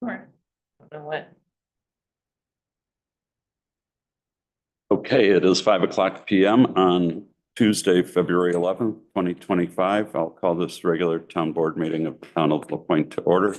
Sure. Don't know what. Okay, it is 5:00 p.m. on Tuesday, February 11th, 2025. I'll call this regular town board meeting of the Town of LaPointe to order.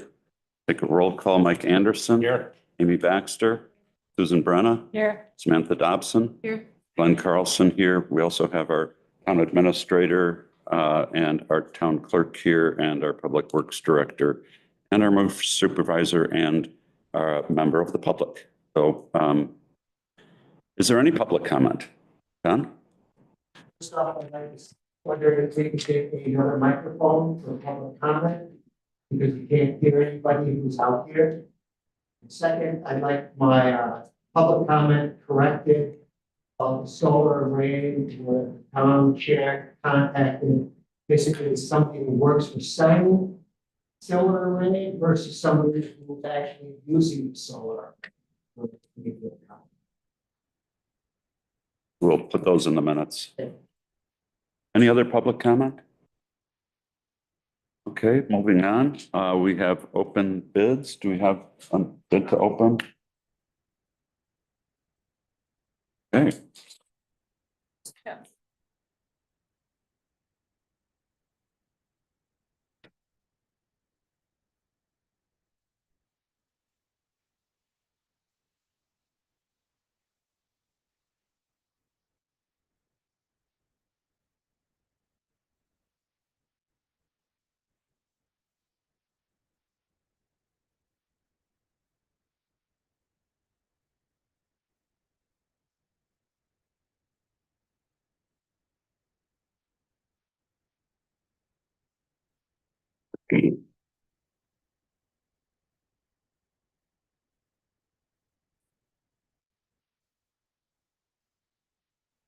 Take a roll call. Mike Anderson. Here. Amy Baxter. Susan Brenna. Here. Samantha Dobson. Here. Glenn Carlson here. We also have our town administrator and our town clerk here and our public works director and our roof supervisor and a member of the public. So is there any public comment? John? First off, I'd like to wonder if we could get another microphone for public comment, because you can't hear anybody who's out here. And second, I'd like my public comment corrected of the solar array where the town chair contacted. Basically, it's something that works for siting solar array versus somebody who's actually using the solar. We'll put those in the minutes. Any other public comment? Okay, moving on. We have open bids. Do we have a bid to open? Okay. Yeah.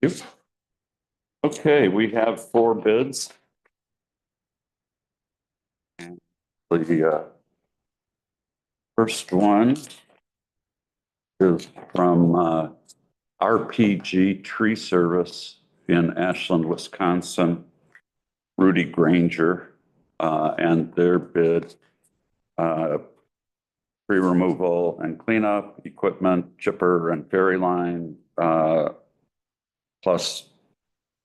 Yep. Okay, we have 4 bids. And the first one is from RPG Tree Service in Ashland, Wisconsin, Rudy Granger, and their bid, tree removal and cleanup, equipment, chipper and ferry line, plus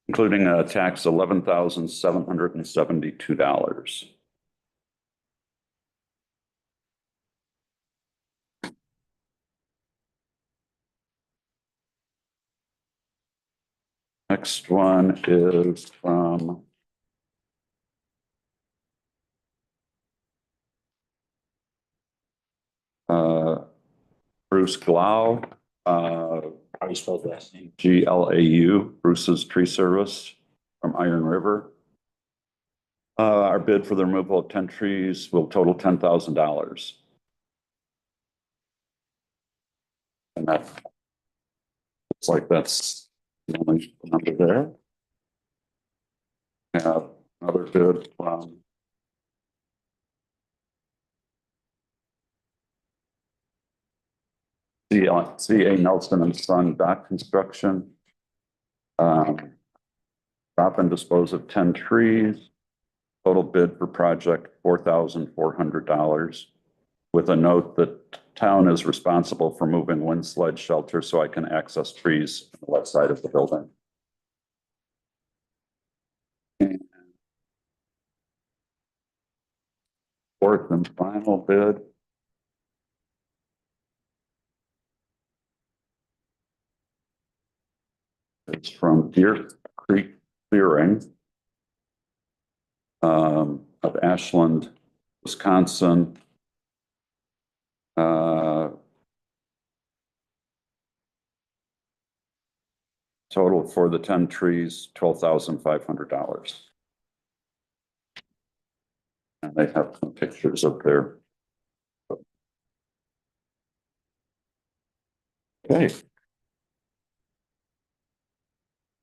including a tax, $11,772. Next one is from Bruce Glau, How do you spell the last name? GLAU, Bruce's Tree Service from Iron River. Our bid for the removal of 10 trees will total $10,000. And that looks like that's the only number there. Have another bid from C.A. Nelson and Son Dock Construction. Drop and dispose of 10 trees. Total bid for project $4,400, with a note that town is responsible for moving wind sled shelter so I can access trees on the left side of the building. And fourth and final bid. It's from Deer Creek Clearing of Ashland, Wisconsin. Total for the 10 trees, $12,500. And they have some pictures of their. Okay.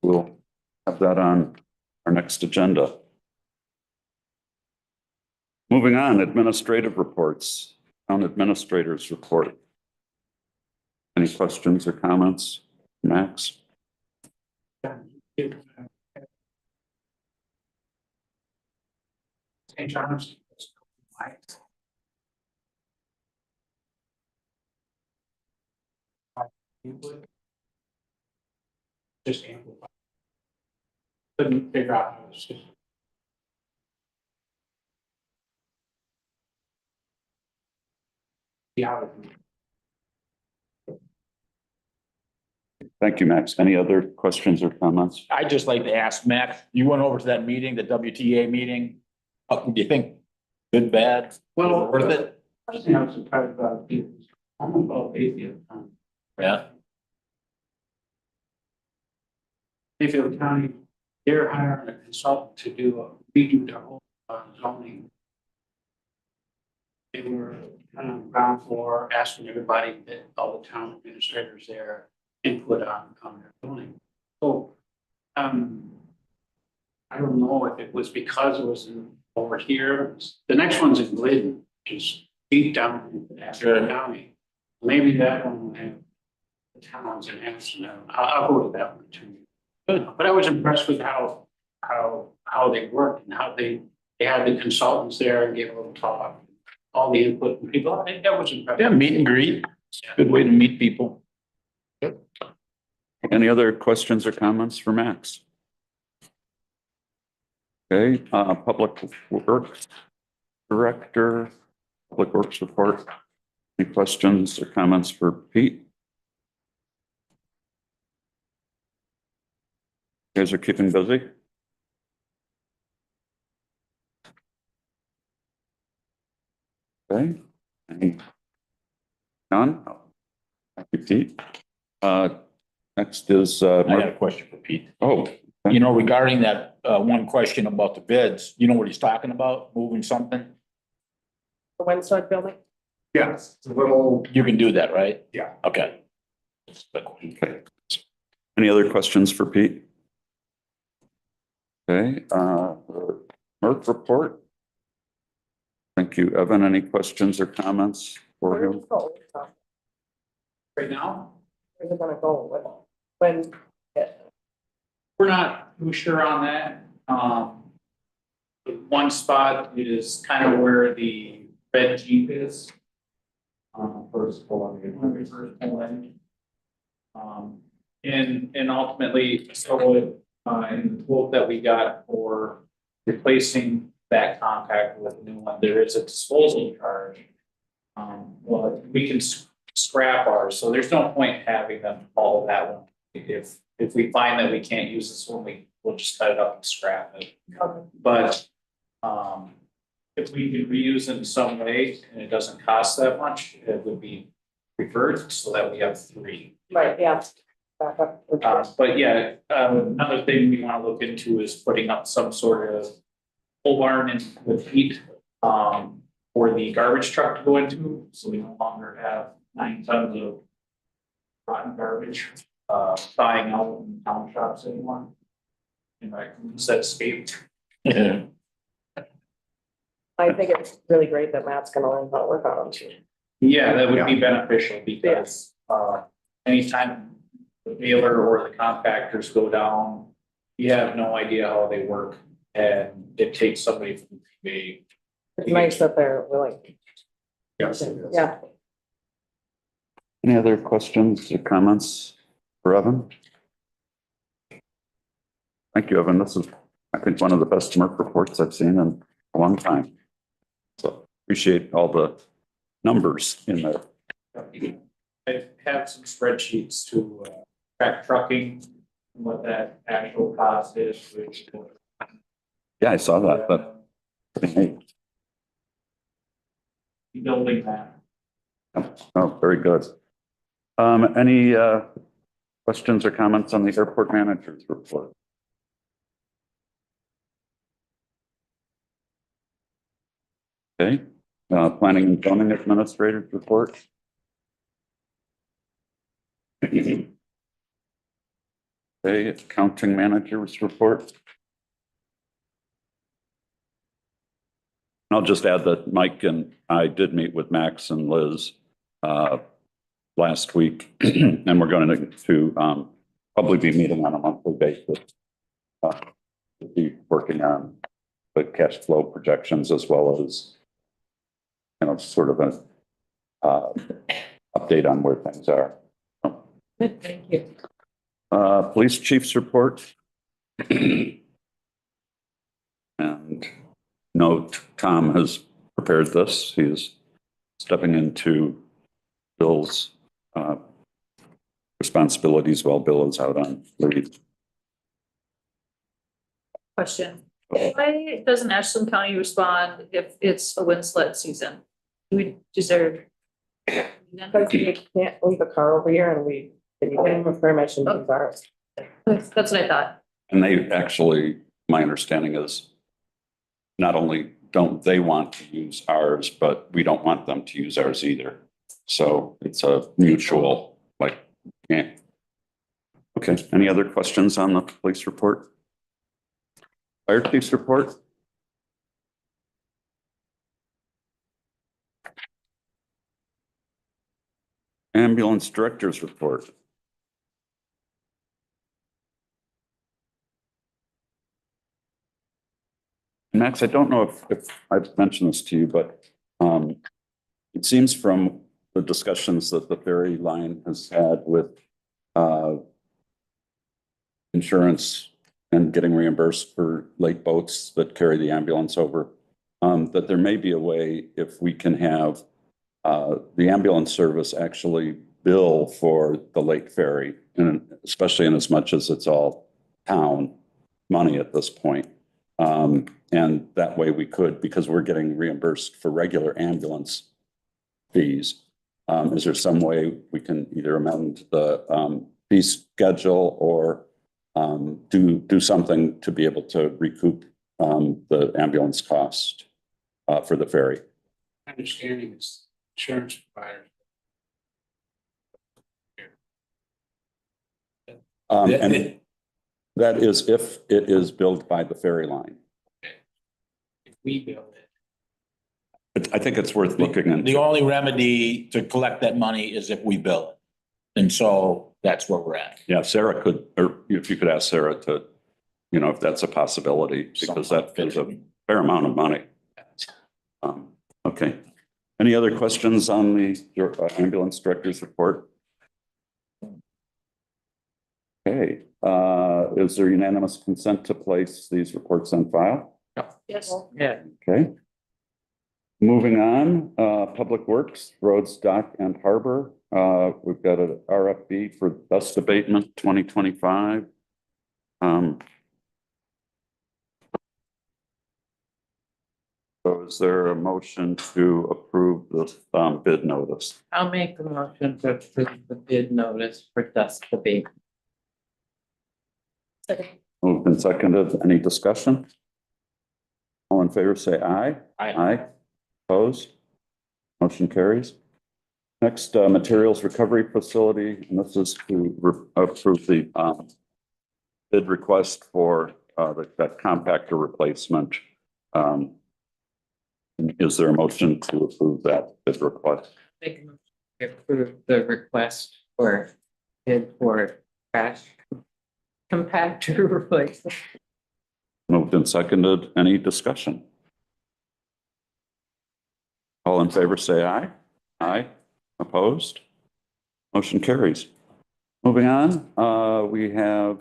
We'll have that on our next agenda. Moving on, administrative reports, town administrators report. Any questions or comments, Max? St. John's. input. Just amplify. Couldn't figure out how to just. Yeah. Thank you, Max. Any other questions or comments? I'd just like to ask Max, you went over to that meeting, the WTA meeting. Do you think good, bad? Well, Worth it? first thing I was surprised about is, I'm about Bayfield. Yeah. Bayfield County, they're hiring a consultant to redo their whole zoning. They were kind of ground floor, asking everybody, that all the town administrators there, input on their zoning. So, I don't know if it was because it was over here. The next one's in Glidden, which is deep down in Ashland County. Maybe that one will have the towns in Ashland. I'll go to that one too. But I was impressed with how they worked and how they had the consultants there and gave a little talk, all the input from people. I think that was impressive. Yeah, meet and greet. Good way to meet people. Any other questions or comments for Max? Okay, Public Works Director, Public Works Report. Any questions or comments for Pete? You guys are keeping busy? Okay. None? Thank you, Pete. Next is, I got a question for Pete. oh, You know, regarding that, one question about the bids, you know what he's talking about, moving something? The Windsor building? Yes, it's a little. You can do that, right? Yeah. Okay. okay. Any other questions for Pete? Okay, Merck report. Thank you, Evan. Any questions or comments for Where's him? it going? Right now, Where's it gonna go when? we're not too sure on that. The one spot is kind of where the red Jeep is. First pull in, first pull in. And ultimately, so in the quote that we got for replacing that compact with a new one, there is a disposal charge. Well, we can scrap ours, so there's no point having them follow that one. If we find that we can't use this one, we'll just cut it up and scrap it. But, if we could reuse it in some way and it doesn't cost that much, it would be preferred so that we have three. Right, yeah. Back up. But yeah, another thing we want to look into is putting up some sort of pole barn and with heat, for the garbage truck to go into, so we no longer have 9 tons of rotten garbage, thawing out in town shops anymore. And like, instead of escaped. Yeah. I think it's really great that Matt's gonna learn how to work on them. Yeah, that would be beneficial because, anytime the baler or the compactors go down, you have no idea how they work. And it takes somebody from the It's nice that they're willing. Yes. Yeah. Any other questions or comments for Evan? Thank you, Evan. This is, I think, one of the best Merck reports I've seen in a long time. So appreciate all the numbers in there. I have some spreadsheets to track trucking, what that actual cost is, which. Yeah, I saw that, but pretty neat. Building that. Oh, very good. Any questions or comments on the airport manager's report? Okay, planning and zoning administrator's report. Okay, accounting manager's report. I'll just add that Mike and I did meet with Max and Liz last week, and we're going to probably be meeting on a monthly basis. To be working on the cash flow projections as well as, you know, sort of an update on where things are. I Thank you. Police chief's report. And note, Tom has prepared this. He is stepping into Bill's responsibilities while Bill is out on leave. Question, why doesn't Ashland County respond if it's a wind sled season? Do we deserve? Because we can't leave a car over here and we didn't give them permission to use ours. That's what I thought. And they actually, my understanding is not only don't they want to use ours, but we don't want them to use ours either. So it's a mutual, like, yeah. Okay, any other questions on the police report? Fire chief's report? Ambulance director's report. Max, I don't know if I've mentioned this to you, but it seems from the discussions that the ferry line has had with insurance and getting reimbursed for lake boats that carry the ambulance over, that there may be a way if we can have the ambulance service actually bill for the lake ferry, and especially in as much as it's all town money at this point. And that way we could, because we're getting reimbursed for regular ambulance fees. Is there some way we can either amend the fee schedule or do something to be able to recoup the ambulance cost for the ferry? My understanding is insurance providers. And that is if it is billed by the ferry line. If we build it, I think it's worth looking The into. only remedy to collect that money is if we bill it. And so that's where we're at. Yeah, Sarah could, or if you could ask Sarah to, if that's a possibility, because that is a fair amount of money. Okay. Any other questions on the ambulance director's report? Okay, is there unanimous consent to place these reports on file? Yes. Yeah. Okay. Moving on, Public Works, Roads, Dock and Harbor. We've got an RFP for dust abatement 2025. So is there a motion to approve the bid notice? I'll make the motion to approve the bid notice for dust abatement. Moved and seconded. Any discussion? All in favor, say aye. Aye. Opposed? Motion carries. Next, Materials Recovery Facility, and this is to approve the bid request for that compactor replacement. Is there a motion to approve that bid request? Make a motion to approve the request for bid for trash compactor replacement. Moved and seconded. Any discussion? All in favor, say aye. Aye. Opposed? Motion carries. Moving on, we have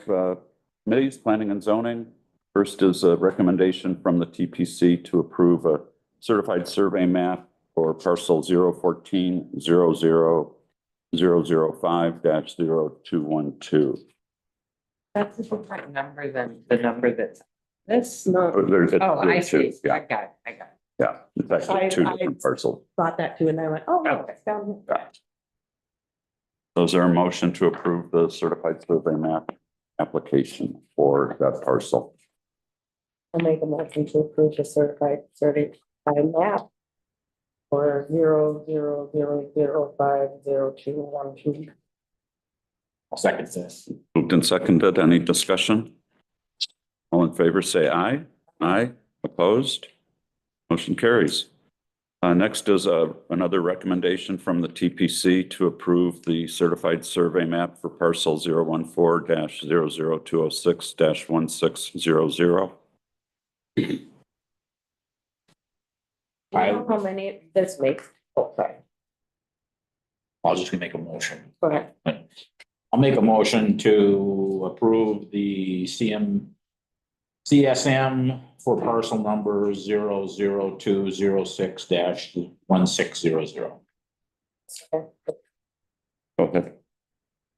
committees, planning and zoning. First is a recommendation from the TPC to approve a certified survey map for parcel 014-00005-0212. That's a different number than the number that's this. No, Oh, I see. Yeah, I got it. yeah, it's actually two different parcels. thought that too, and I went, oh, no, it's down here. Yeah. So is there a motion to approve the certified survey map application for that parcel? I'll make a motion to approve the certified map for 000050212. I'll second this. Moved and seconded. Any discussion? All in favor, say aye. Aye. Opposed? Motion carries. Next is another recommendation from the TPC to approve the certified survey map for parcel 014-00206-1600. You know how many this makes? Oh, sorry. I'll just make a motion. Go ahead. I'll make a motion to approve the CSM for parcel number 00206-1600. Okay. Go ahead.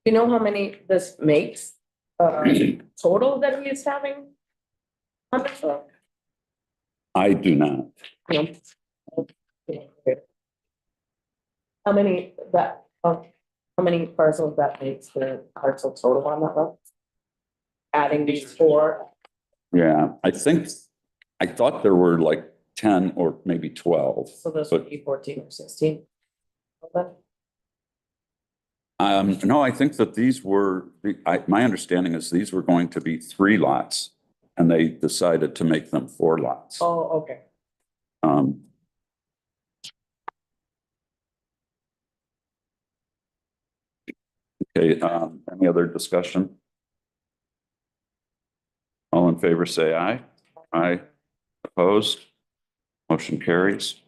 You know how many this makes, total that he is having? How much? I do not. No. How many that, how many parcels that makes the parcel total on that one? Adding these four, Yeah, I thought there were like 10 or maybe 12. so this would be 14 or 16. Okay. No, I think that these were, my understanding is these were going to be 3 lots and they decided to make them 4 lots. Oh, okay. Um, Okay, any other discussion? All in favor, say aye. Aye. Opposed? Motion carries.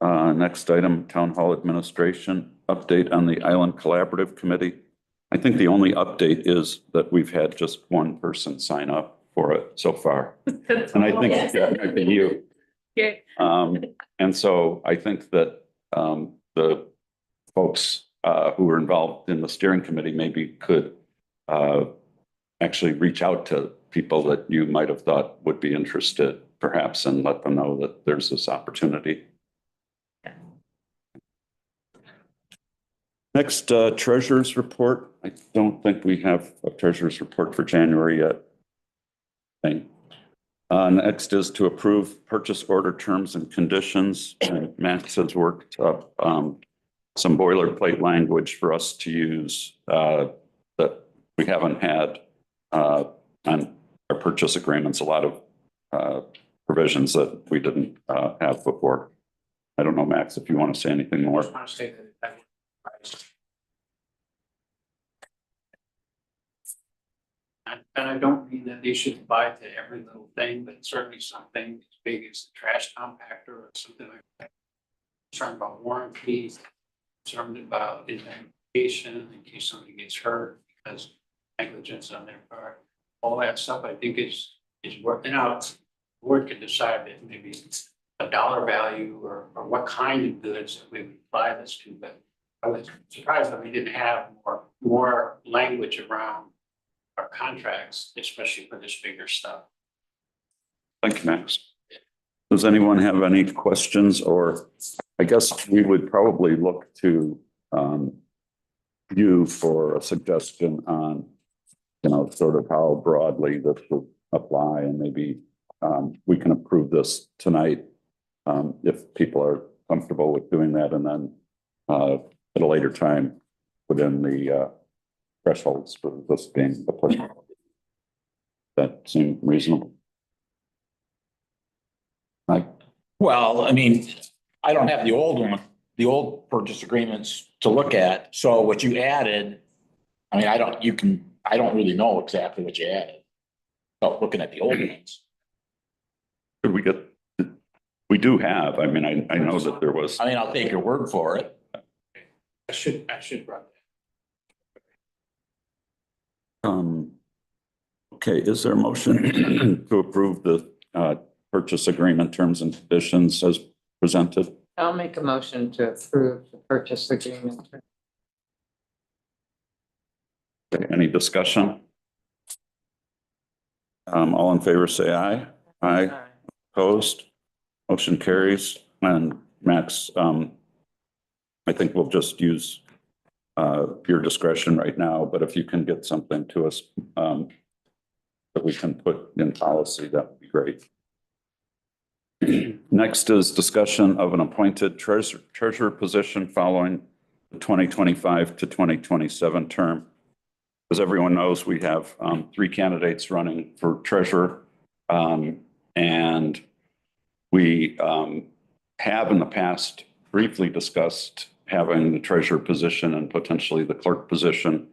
Next item, Town Hall Administration, update on the Island Collaborative Committee. I think the only update is that we've had just one person sign up for it so far. And I think, yeah, it might be you. Okay. And so I think that the folks who were involved in the steering committee maybe could actually reach out to people that you might have thought would be interested perhaps and let them know that there's this opportunity. Next, treasurer's report. I don't think we have a treasurer's report for January yet. Next is to approve purchase order terms and conditions. And Max has worked up some boilerplate language for us to use that we haven't had on our purchase agreements, a lot of provisions that we didn't have before. I don't know, Max, if you want to say anything I more. just want to say that and I don't mean that they should apply to every little thing, but certainly something as big as the trash compactor or something like that. Concerned about warranties, concerned about indemnification in case somebody gets hurt because negligence on their part. All that stuff I think is working out. The board can decide that maybe it's a dollar value or what kind of goods that we would apply this to, but I was surprised that we didn't have more language around our contracts, especially for this bigger stuff. Thank you, Max. Does anyone have any questions, or I guess we would probably look to you for a suggestion on, sort of how broadly this would apply, and maybe we can approve this tonight if people are comfortable with doing that, and then at a later time within the thresholds for this being applicable. That seemed reasonable. Well, I mean, I don't have the old one, the old purchase agreements to look at. So what you added, I mean, I don't really know exactly what you added. But looking at the old ones. Could we we do have, I mean, I know that there was. I mean, I'll take your word for it. I should run Okay, is there a motion to approve the purchase agreement terms and conditions as presented? I'll make a motion to approve the purchase agreement. Any discussion? All in favor, say aye. Aye. Opposed? Motion carries. And Max, I think we'll just use your discretion right now, but if you can get something to us that we can put in policy, that would be great. Next is discussion of an appointed treasurer position following the 2025 to 2027 term. As everyone knows, we have 3 candidates running for treasurer, and we have in the past briefly discussed having the treasurer position and potentially the clerk position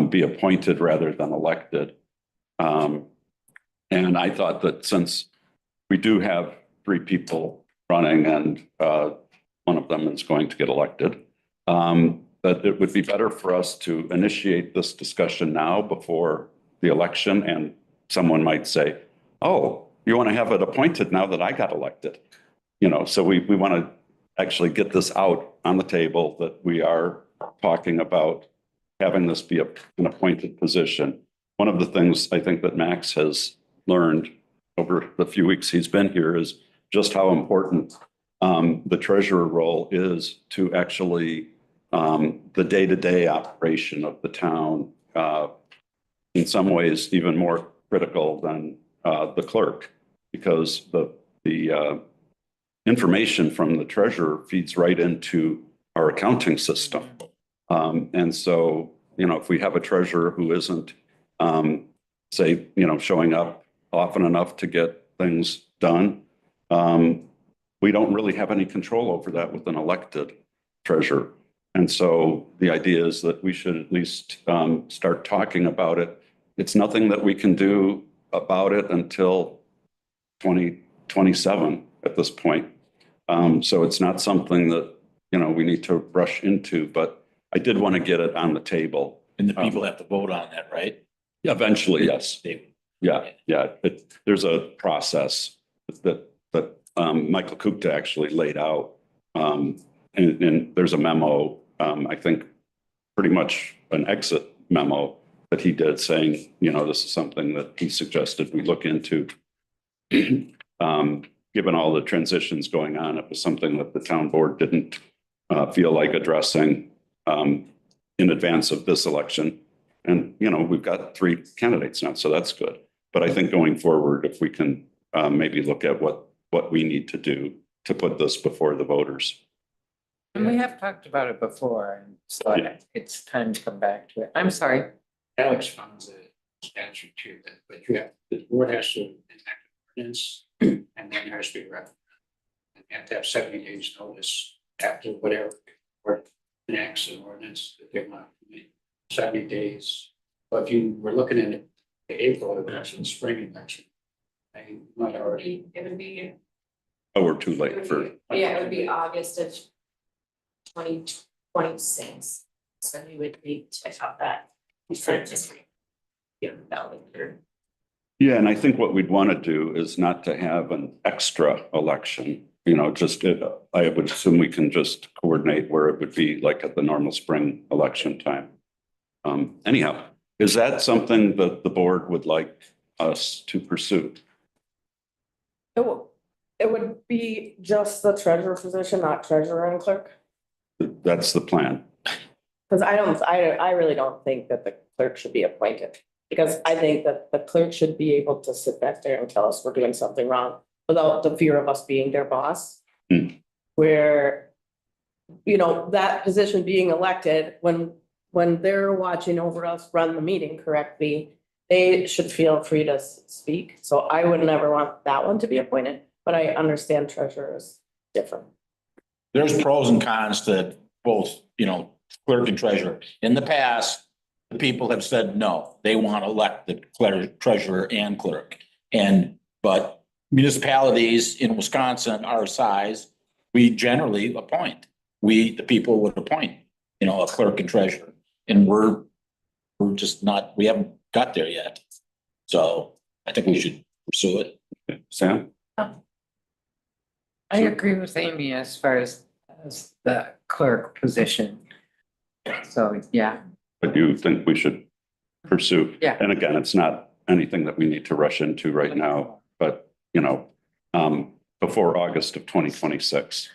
be appointed rather than elected. And I thought that since we do have 3 people running and one of them is going to get elected, that it would be better for us to initiate this discussion now before the election, and someone might say, oh, you want to have it appointed now that I got elected? You know, so we want to actually get this out on the table that we are talking about having this be an appointed position. One of the things I think that Max has learned over the few weeks he's been here is just how important the treasurer role is to actually the day-to-day operation of the town. In some ways, even more critical than the clerk, because the information from the treasurer feeds right into our accounting system. And so, you know, if we have a treasurer who isn't, say, you know, showing up often enough to get things done, we don't really have any control over that with an elected treasurer. And so the idea is that we should at least start talking about it. It's nothing that we can do about it until 2027 at this point. So it's not something that, you know, we need to rush into, but I did want to get it on the table. And the people have to vote on that, right? Eventually, yes. They- Yeah, yeah. There's a process that Michael Kupta actually laid out. And there's a memo, I think pretty much an exit memo that he did saying, you know, this is something that he suggested we look into. Given all the transitions going on, it was something that the town board didn't feel like addressing in advance of this election. And, you know, we've got 3 candidates now, so that's good. But I think going forward, if we can maybe look at what we need to do to put this before the voters. And we have talked about it before, and so it's time to come back to it. I'm sorry. Alex found the statute too, that, but the board has to enact an ordinance, and then there has to be a referendum. And you have to have 70 days notice after whatever, or enacts an ordinance that they want to make, 70 days. But if you were looking at it, the April election, spring election, they might already. It would be, Oh, we're too late for, yeah, it would be August of 2026. So we would need to have that. Just ballot or. yeah, and I think what we'd want to do is not to have an extra election, you know, just, I would assume we can just coordinate where it would be like at the normal spring election time. Anyhow, is that something that the board would like us to pursue? It would be just the treasurer position, not treasurer and clerk. That's the plan. Because I really don't think that the clerk should be appointed. Because I think that the clerk should be able to sit back there and tell us we're doing something wrong without the fear of us being their boss. Where, you know, that position being elected, when they're watching over us run the meeting correctly, they should feel free to speak. So I would never want that one to be appointed, but I understand treasurer is different. There's pros and cons to both, you know, clerk and treasurer. In the past, the people have said no, they want to elect the treasurer and clerk. But municipalities in Wisconsin, our size, we generally appoint. The people would appoint, you know, a clerk and treasurer. And we're just not, we haven't got there yet. So I think we should pursue it. Okay. Sam? I agree with Amy as far as the clerk position. So, yeah. But you think we should pursue? Yeah. And again, it's not anything that we need to rush into right now, but, you know, before August of 2026.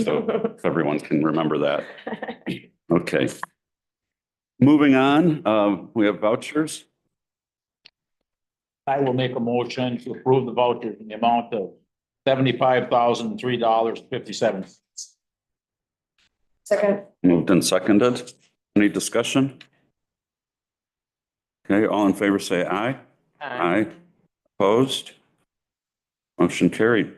So if everyone can remember that. Okay. Moving on, we have vouchers. I will make a motion to approve the vouchers in the amount of $75,003.57. Second, Moved and seconded. Any discussion? Okay, all in favor, say aye. Aye. Opposed? Motion carried.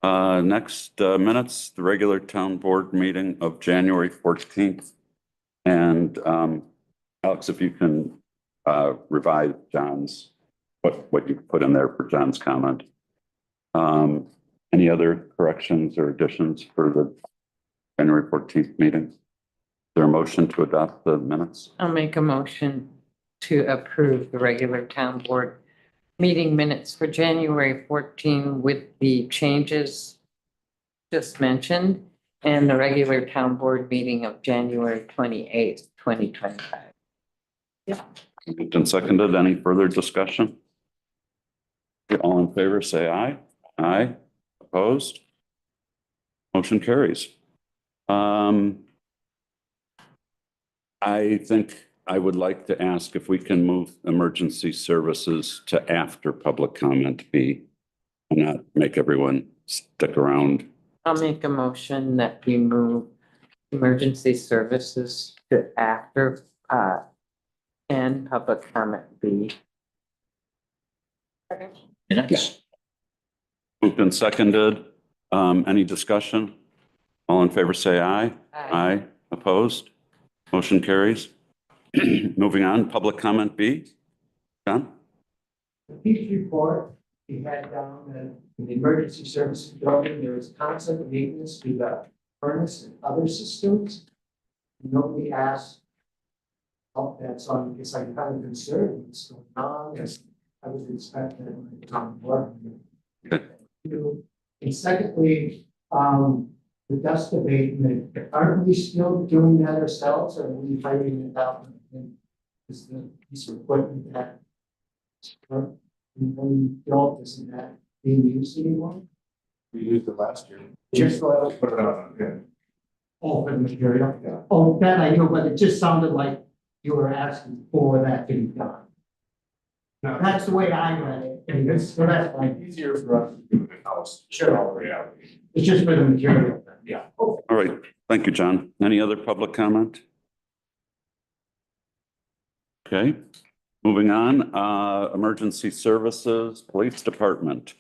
Next, minutes, the regular town board meeting of January 14th. And Alex, if you can revise John's, what you put in there for John's comment. Any other corrections or additions for the January 14th meeting? there a motion to adopt the minutes? I'll make a motion to approve the regular town board meeting minutes for January 14 with the changes just mentioned, and the regular town board meeting of January 28th, 2025. Moved and seconded. Any further discussion? All in favor, say aye. Aye. Opposed? Motion carries. I think I would like to ask if we can move emergency services to after public comment B, and not make everyone stick around. I'll make a motion that we move emergency services to after, and public comment B. Minutes? Moved and seconded. Any discussion? All in favor, say aye. Aye. Opposed? Motion carries. Moving on, public comment B. John? The police report, we had down that in the emergency services building, there is constant maintenance to the furnace and other systems. Nobody asked. Oh, that's on, it's like kind of concerned, what's going on, as I was expecting it on board. Okay. And secondly, the dust abatement, aren't we still doing that ourselves, or are we fighting it out? Is the piece of equipment that when built, isn't that being used anymore? We used it last year. Just Put it on, yeah. Oh, for the material? Yeah. Oh, that I know, but it just sounded like you were asking for that to be done. No, That's the way I read it, and it's, so that's like, easier for us to do it in-house. Sure. All reality. it's just for the material. Yeah. All right. Thank you, John. Any other public comment? Okay, moving on, emergency services, police department.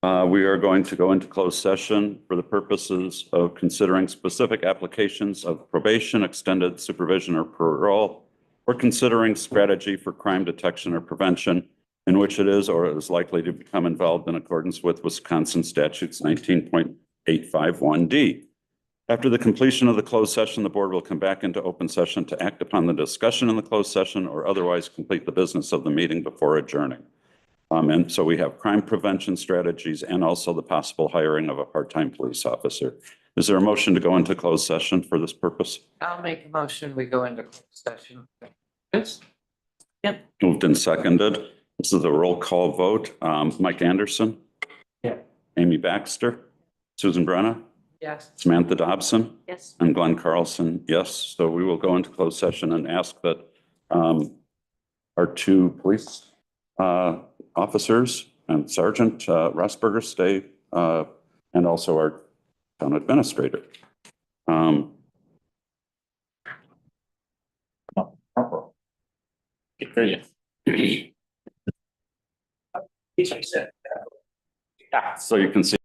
We are going to go into closed session for the purposes of considering specific applications of probation, extended supervision, or parole, or considering strategy for crime detection or prevention in which it is or is likely to become involved in accordance with Wisconsin statutes 19.851D. After the completion of the closed session, the board will come back into open session to act upon the discussion in the closed session or otherwise complete the business of the meeting before adjourning. And so we have crime prevention strategies and also the possible hiring of a part-time police officer. Is there a motion to go into closed session for this purpose? I'll make a motion, we go into closed session. Yes. Moved and seconded. This is a roll call vote. Mike Anderson? Yeah. Amy Baxter? Susan Brenna? Yes. Samantha Dobson? Yes. And Glenn Carlson, yes. So we will go into closed session and ask that our two police officers and Sergeant Rosberger stay, and also our town administrator. Get ready. So you can see